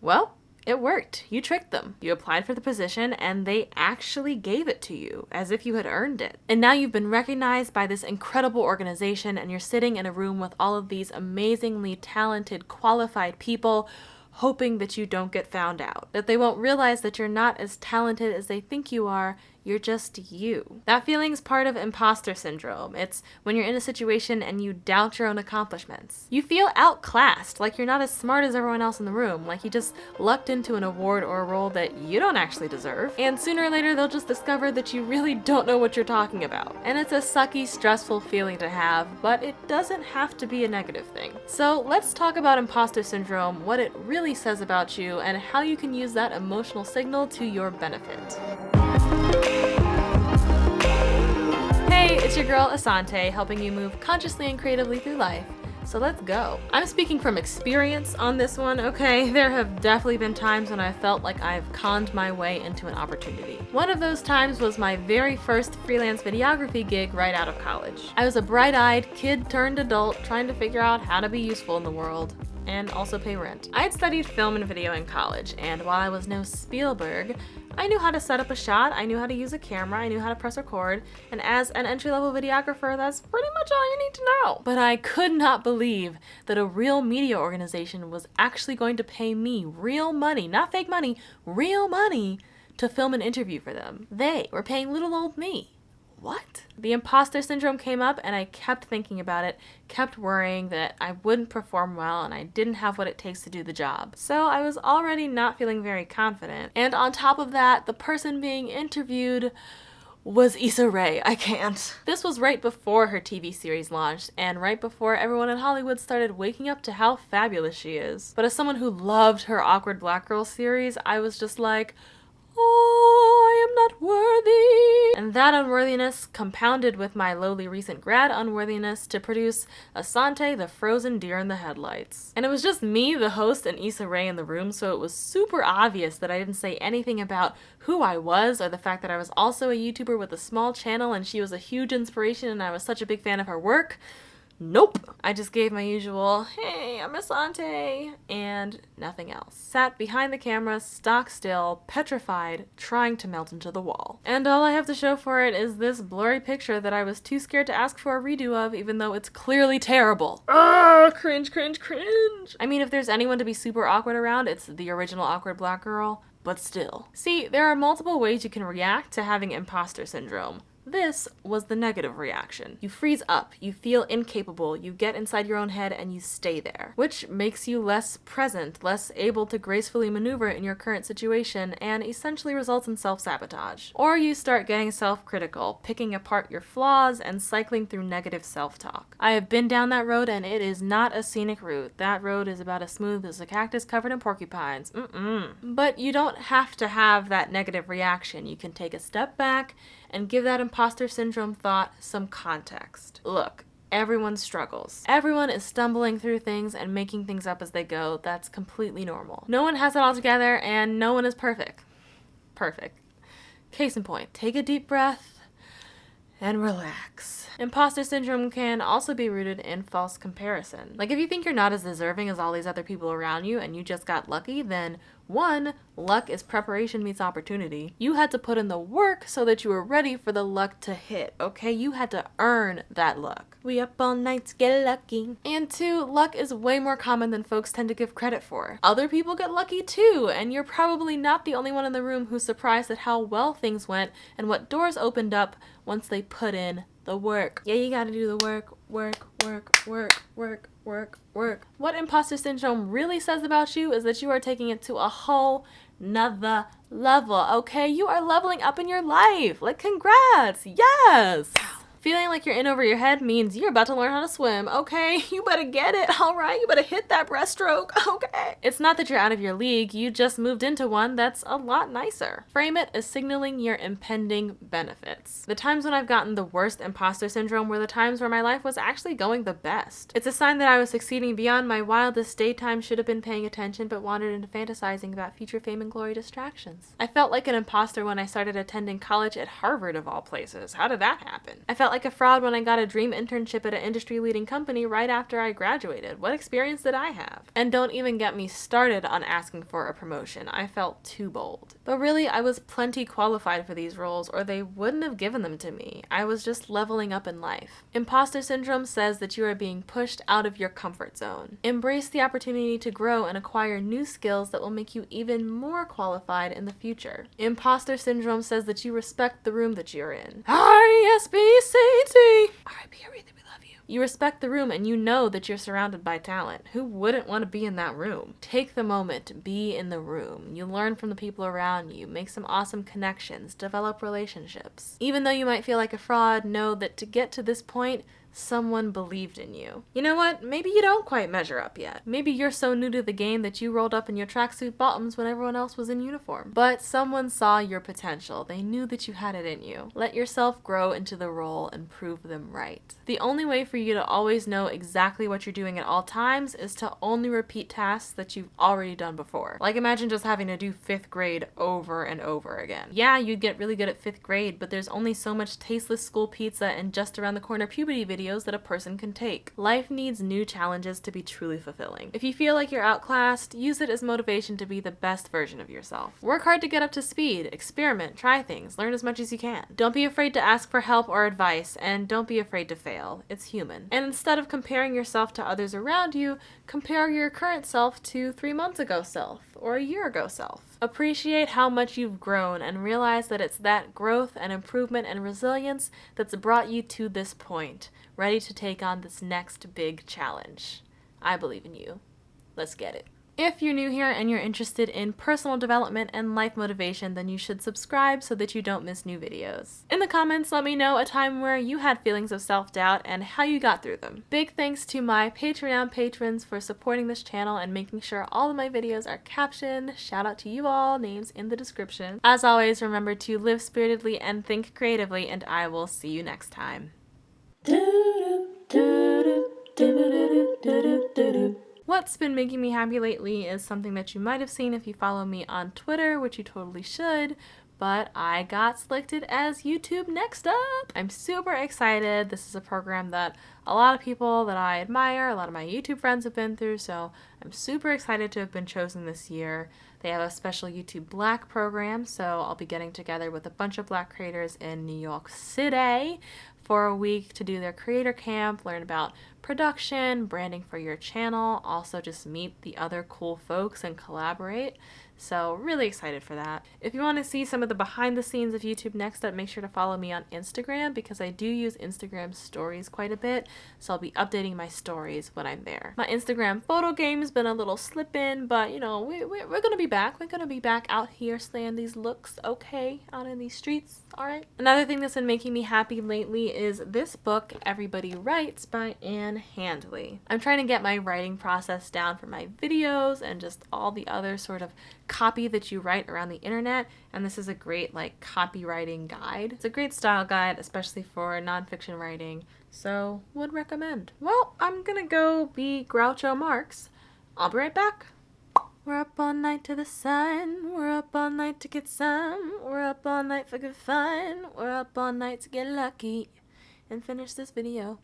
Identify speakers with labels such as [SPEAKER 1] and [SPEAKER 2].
[SPEAKER 1] Well, it worked. You tricked them. You applied for the position and they actually gave it to you as if you had earned it. And now you've been recognized by this incredible organization and you're sitting in a room with all of these amazingly talented, qualified people hoping that you don't get found out, that they won't realize that you're not as talented as they think you are. You're just you. That feeling's part of imposter syndrome. It's when you're in a situation and you doubt your own accomplishments. You feel outclassed, like you're not as smart as everyone else in the room, like you just lucked into an award or a role that you don't actually deserve. And sooner or later, they'll just discover that you really don't know what you're talking about. And it's a sucky, stressful feeling to have, but it doesn't have to be a negative thing. So let's talk about imposter syndrome, what it really says about you, and how you can use that emotional signal to your benefit. Hey, it's your girl Ahsante, helping you move consciously and creatively through life. So let's go. I'm speaking from experience on this one, okay? There have definitely been times when I felt like I've conned my way into an opportunity. One of those times was my very first freelance videography gig right out of college. I was a bright-eyed kid turned adult trying to figure out how to be useful in the world and also pay rent. I had studied film and video in college, and while I was no Spielberg, I knew how to set up a shot, I knew how to use a camera, I knew how to press record, and as an entry-level videographer, that's pretty much all you need to know. But I could not believe that a real media organization was actually going to pay me real money, not fake money, real money, to film an interview for them. They were paying little old me. What? The imposter syndrome came up and I kept thinking about it, kept worrying that I wouldn't perform well and I didn't have what it takes to do the job. So I was already not feeling very confident. And on top of that, the person being interviewed was Issa Rae. I can't. This was right before her TV series launched and right before everyone in Hollywood started waking up to how fabulous she is. But as someone who loved her Awkward Black Girl series, I was just like, oh, I am not worthy. And that unworthiness compounded with my lowly recent grad unworthiness to produce Ahsante, the frozen deer in the headlights. And it was just me, the host, and Issa Rae in the room, so it was super obvious that I didn't say anything about who I was or the fact that I was also a YouTuber with a small channel and she was a huge inspiration and I was such a big fan of her work. Nope. I just gave my usual, hey, I'm Ahsante, and nothing else. Sat behind the camera, stock still, petrified, trying to melt into the wall. And all I have to show for it is this blurry picture that I was too scared to ask for a redo of, even though it's clearly terrible. Ah, cringe, cringe, cringe. I mean, if there's anyone to be super awkward around, it's the original Awkward Black Girl, but still. See, there are multiple ways you can react to having imposter syndrome. This was the negative reaction. You freeze up, you feel incapable, you get inside your own head and you stay there, which makes you less present, less able to gracefully maneuver in your current situation, and essentially results in self-sabotage. Or you start getting self-critical, picking apart your flaws and cycling through negative self-talk. I have been down that road and it is not a scenic route. That road is about as smooth as a cactus covered in porcupines. But you don't have to have that negative reaction. You can take a step back and give that imposter syndrome thought some context. Look, everyone struggles. Everyone is stumbling through things and making things up as they go. That's completely normal. No one has it all together and no one is perfect. Perfect. Case in point, take a deep breath and relax. Imposter syndrome can also be rooted in false comparison. Like if you think you're not as deserving as all these other people around you and you just got lucky, then 1, luck is preparation meets opportunity. You had to put in the work so that you were ready for the luck to hit, okay? You had to earn that luck. We up all night to get lucky. And 2, luck is way more common than folks tend to give credit for. Other people get lucky too, and you're probably not the only one in the room who's surprised at how well things went and what doors opened up once they put in the work. Yeah, you gotta do the work. What imposter syndrome really says about you is that you are taking it to a whole nother level, okay? You are leveling up in your life. Like, congrats. Yes. Feeling like you're in over your head means you're about to learn how to swim, okay? You better get it, all right? You better hit that breaststroke, okay? It's not that you're out of your league, you just moved into one that's a lot nicer. Frame it as signaling your impending benefits. The times when I've gotten the worst imposter syndrome were the times where my life was actually going the best. It's a sign that I was succeeding beyond my wildest daytime, should have been paying attention, but wandered into fantasizing about future fame and glory distractions. I felt like an imposter when I started attending college at Harvard of all places. How did that happen? I felt like a fraud when I got a dream internship at an industry-leading company right after I graduated. What experience did I have? And don't even get me started on asking for a promotion. I felt too bold. But really, I was plenty qualified for these roles, or they wouldn't have given them to me. I was just leveling up in life. Imposter Syndrome says that you are being pushed out of your comfort zone. Embrace the opportunity to grow and acquire new skills that will make you even more qualified in the future. Imposter Syndrome says that you respect the room that you're in. R-E-S-P-C-T. R.I.P. Aretha, we love you. You respect the room and you know that you're surrounded by talent. Who wouldn't want to be in that room? Take the moment, be in the room. You learn from the people around you, make some awesome connections, develop relationships. Even though you might feel like a fraud, know that to get to this point, someone believed in you. You know what? Maybe you don't quite measure up yet. Maybe you're so new to the game that you rolled up in your tracksuit bottoms when everyone else was in uniform. But someone saw your potential. They knew that you had it in you. Let yourself grow into the role and prove them right. The only way for you to always know exactly what you're doing at all times is to only repeat tasks that you've already done before. Like imagine just having to do 5th grade over and over again. Yeah, you'd get really good at 5th grade, but there's only so much tasteless school pizza and just around the corner puberty videos that a person can take. Life needs new challenges to be truly fulfilling. If you feel like you're outclassed, use it as motivation to be the best version of yourself. Work hard to get up to speed, experiment, try things, learn as much as you can. Don't be afraid to ask for help or advice, and don't be afraid to fail. It's human. And instead of comparing yourself to others around you, compare your current self to 3 months ago self or a year ago self. Appreciate how much you've grown and realize that it's that growth and improvement and resilience that's brought you to this point, ready to take on this next big challenge. I believe in you. Let's get it. If you're new here and you're interested in personal development and life motivation, then you should subscribe so that you don't miss new videos. In the comments, let me know a time where you had feelings of self-doubt and how you got through them. Big thanks to my Patreon patrons for supporting this channel and making sure all of my videos are captioned. Shout out to you all, names in the description. As always, remember to live spiritedly and think creatively, and I will see you next time. What's been making me happy lately is something that you might have seen if you follow me on Twitter, which you totally should, but I got selected as YouTube Next Up! I'm super excited. This is a program that a lot of people that I admire, a lot of my YouTube friends have been through, so I'm super excited to have been chosen this year. They have a special YouTube Black program, so I'll be getting together with a bunch of Black creators in New York City for a week to do their creator camp, learn about production, branding for your channel, also just meet the other cool folks and collaborate. So really excited for that. If you want to see some of the behind the scenes of YouTube Next Up, make sure to follow me on Instagram because I do use Instagram stories quite a bit. So I'll be updating my stories when I'm there. My Instagram photo game has been a little slip-in, but you know, we're going to be back. We're going to be back out here slaying these looks, okay, out in these streets, all right? Another thing that's been making me happy lately is this book, Everybody Writes by Anne Handley. I'm trying to get my writing process down for my videos and just all the other sort of copy that you write around the internet, and this is a great like copywriting guide. It's a great style guide, especially for nonfiction writing, so would recommend. Well, I'm gonna go be Groucho Marx. I'll be right back. We're up all night to the sun, we're up all night to get some, we're up all night for good fun, we're up all night to get lucky and finish this video.